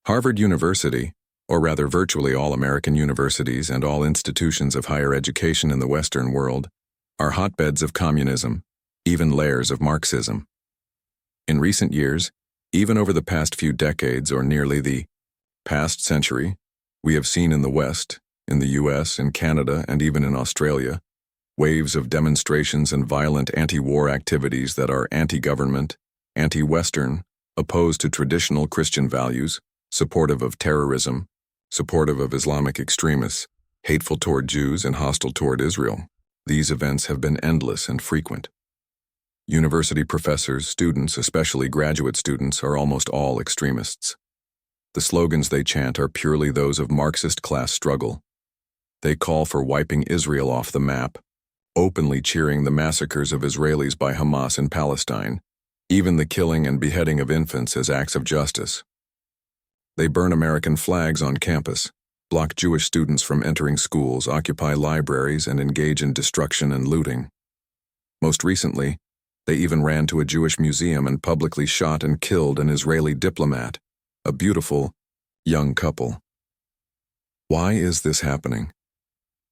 Harvard University, or rather virtually all American universities and all institutions of higher education in the Western world, are hotbeds of communism, even layers of Marxism. In recent years, even over the past few decades or nearly the past century, we have seen in the West, in the US, in Canada, and even in Australia, waves of demonstrations and violent anti-war activities that are anti-government, anti-Western, opposed to traditional Christian values, supportive of terrorism, supportive of Islamic extremists, hateful toward Jews and hostile toward Israel. These events have been endless and frequent. University professors, students, especially graduate students, are almost all extremists. The slogans they chant are purely those of Marxist class struggle. They call for wiping Israel off the map, openly cheering the massacres of Israelis by Hamas in Palestine, even the killing and beheading of infants as acts of justice. They burn American flags on campus, block Jewish students from entering schools, occupy libraries, and engage in destruction and looting. Most recently, they even ran to a Jewish museum and publicly shot and killed an Israeli diplomat, a beautiful, young couple. Why is this happening?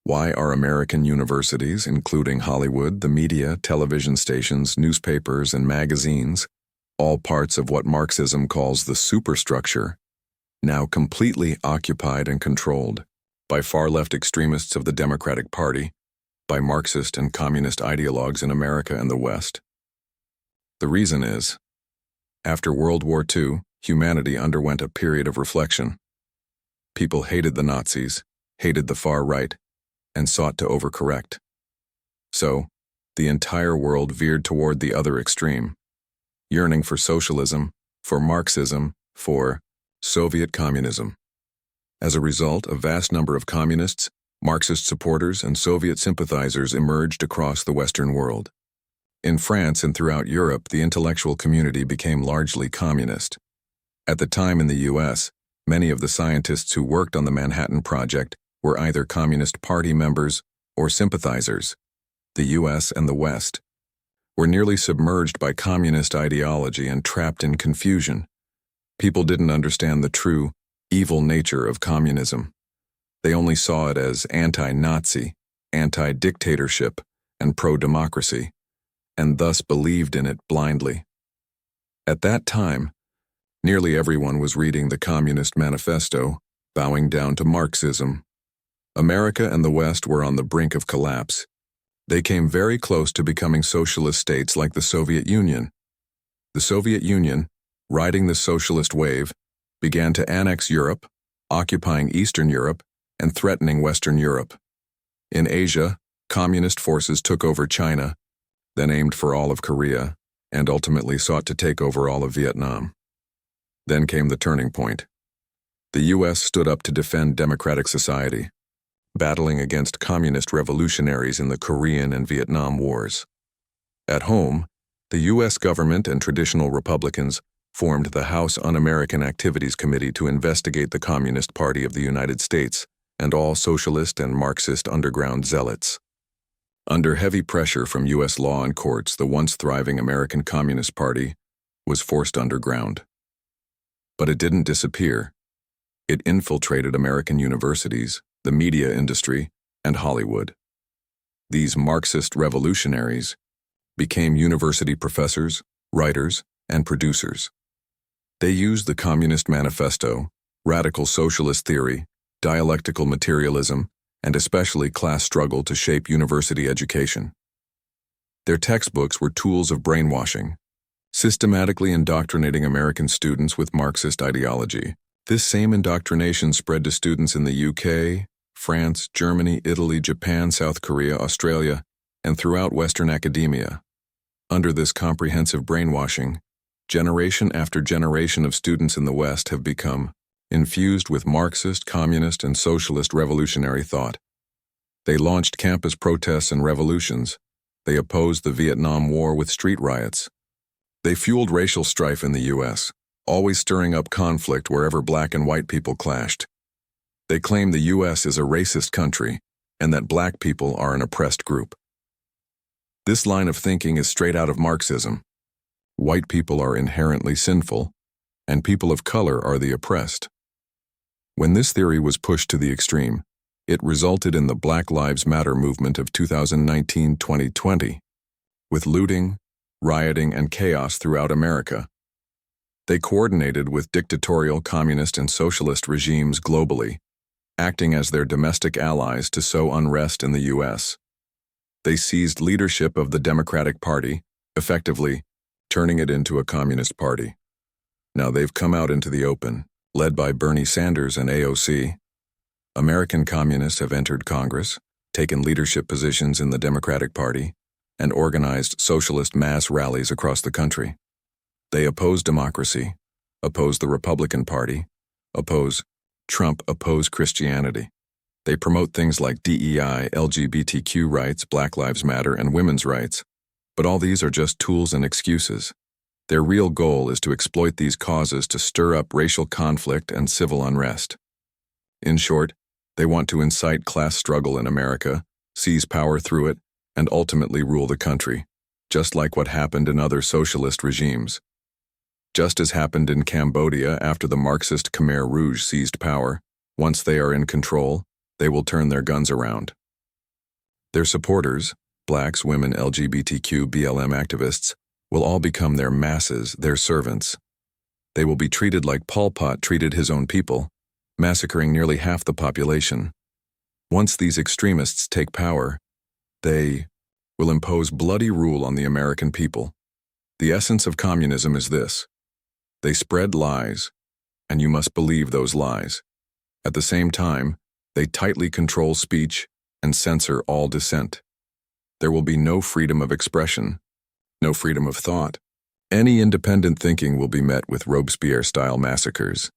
Why are American universities, including Hollywood, the media, television stations, newspapers, and magazines, all parts of what Marxism calls the superstructure, now completely occupied and controlled by far-left extremists of the Democratic Party, by Marxist and communist ideologues in America and the West? The reason is, after World War II, humanity underwent a period of reflection. People hated the Nazis, hated the far right, and sought to overcorrect. So, the entire world veered toward the other extreme, yearning for socialism, for Marxism, for Soviet communism. As a result, a vast number of communists, Marxist supporters, and Soviet sympathizers emerged across the Western world. In France and throughout Europe, the intellectual community became largely communist. At the time in the US, many of the scientists who worked on the Manhattan Project were either Communist Party members or sympathizers. The US and the West were nearly submerged by communist ideology and trapped in confusion. People didn't understand the true, evil nature of communism. They only saw it as anti-Nazi, anti-dictatorship, and pro-democracy, and thus believed in it blindly. At that time, nearly everyone was reading the Communist Manifesto, bowing down to Marxism. America and the West were on the brink of collapse. They came very close to becoming socialist states like the Soviet Union. The Soviet Union, riding the socialist wave, began to annex Europe, occupying Eastern Europe and threatening Western Europe. In Asia, communist forces took over China, then aimed for all of Korea, and ultimately sought to take over all of Vietnam. Then came the turning point. The US stood up to defend democratic society, battling against communist revolutionaries in the Korean and Vietnam Wars. At home, the US government and traditional Republicans formed the House Un-American Activities Committee to investigate the Communist Party of the United States and all socialist and Marxist underground zealots. Under heavy pressure from US law and courts, the once thriving American Communist Party was forced underground. But it didn't disappear. It infiltrated American universities, the media industry, and Hollywood. These Marxist revolutionaries became university professors, writers, and producers. They used the Communist Manifesto, radical socialist theory, dialectical materialism, and especially class struggle to shape university education. Their textbooks were tools of brainwashing, systematically indoctrinating American students with Marxist ideology. This same indoctrination spread to students in the UK, France, Germany, Italy, Japan, South Korea, Australia, and throughout Western academia. Under this comprehensive brainwashing, generation after generation of students in the West have become infused with Marxist, communist, and socialist revolutionary thought. They launched campus protests and revolutions. They opposed the Vietnam War with street riots. They fueled racial strife in the US, always stirring up conflict wherever black and white people clashed. They claim the US is a racist country and that black people are an oppressed group. This line of thinking is straight out of Marxism. White people are inherently sinful, and people of color are the oppressed. When this theory was pushed to the extreme, it resulted in the Black Lives Matter movement of 2019-2020, with looting, rioting, and chaos throughout America. They coordinated with dictatorial communist and socialist regimes globally, acting as their domestic allies to sow unrest in the U.S. They seized leadership of the Democratic Party, effectively turning it into a communist party. Now they've come out into the open, led by Bernie Sanders and AOC. American communists have entered Congress, taken leadership positions in the Democratic Party, and organized socialist mass rallies across the country. They oppose democracy, oppose the Republican Party, oppose Trump, oppose Christianity. They promote things like DEI, LGBTQ rights, Black Lives Matter, and women's rights. But all these are just tools and excuses. Their real goal is to exploit these causes to stir up racial conflict and civil unrest. In short, they want to incite class struggle in America, seize power through it, and ultimately rule the country, just like what happened in other socialist regimes. Just as happened in Cambodia after the Marxist Khmer Rouge seized power, once they are in control, they will turn their guns around. Their supporters, blacks, women, LGBTQ, BLM activists, will all become their masses, their servants. They will be treated like Pol Pot treated his own people, massacring nearly half the population. Once these extremists take power, they will impose bloody rule on the American people. The essence of communism is this: they spread lies, and you must believe those lies. At the same time, they tightly control speech and censor all dissent. There will be no freedom of expression, no freedom of thought. Any independent thinking will be met with Robespierre-style massacres.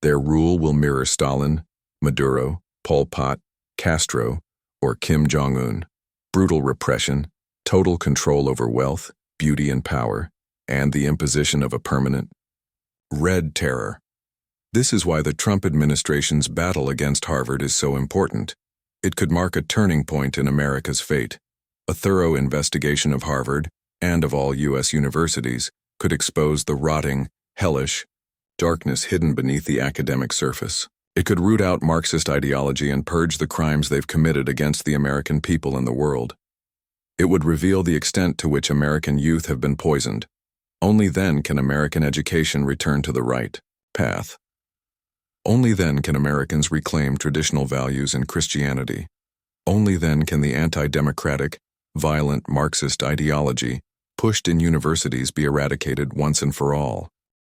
Their rule will mirror Stalin, Maduro, Pol Pot, Castro, or Kim Jong-un. Brutal repression, total control over wealth, beauty, and power, and the imposition of a permanent red terror. This is why the Trump administration's battle against Harvard is so important. It could mark a turning point in America's fate. A thorough investigation of Harvard, and of all U.S. universities, could expose the rotting, hellish darkness hidden beneath the academic surface. It could root out Marxist ideology and purge the crimes they've committed against the American people and the world. It would reveal the extent to which American youth have been poisoned. Only then can American education return to the right path. Only then can Americans reclaim traditional values and Christianity. Only then can the anti-democratic, violent Marxist ideology pushed in universities be eradicated once and for all.